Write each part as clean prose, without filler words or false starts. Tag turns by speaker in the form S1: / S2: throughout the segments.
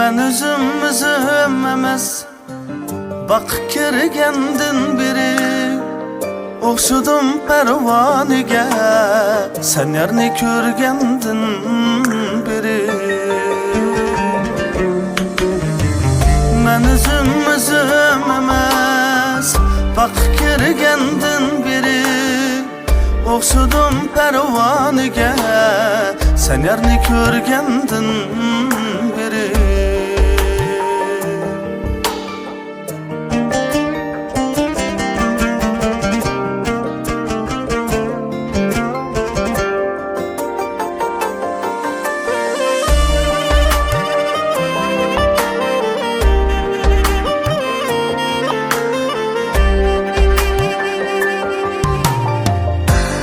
S1: Men özüm emes, bak kergendin biri. Oxşudum pervanege, sen yerini körgendin biri. Men özüm emes, bak kergendin biri. Oxşudum pervanege, sen yerini körgendin biri.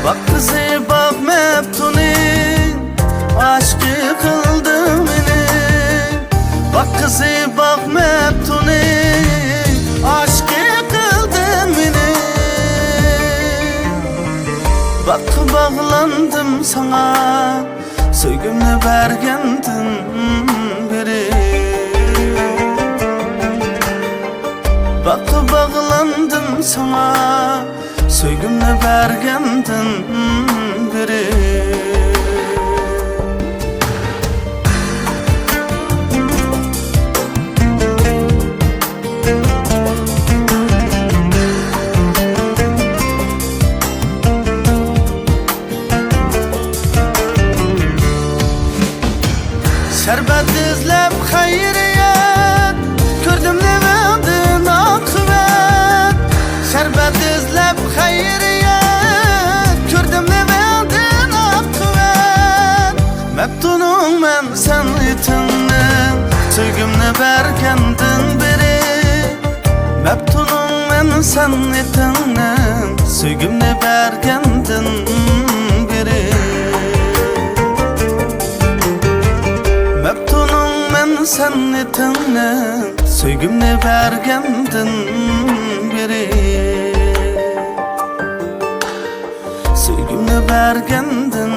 S1: Bak kızı bak Meptun'un aşkı kıldı beni. Bak kızı bak Meptun'un aşkı kıldı beni. Bak bağlandım sana, söygümle bergendin biri. Bak bağlandım sana, söygümle bergendin biri. Şerbet izlep hayriyet, gördüm levendin akıbet. Şerbet izlep hayriyet, gördüm levendin akıbet. Meptunum men sen itinnin, söygümle bergendin biri. Meptunum men sen itinnin, söygümle bergendin biri. Meptunum men sen itinnin, söygümle bergendin biri. Söygümle bergendin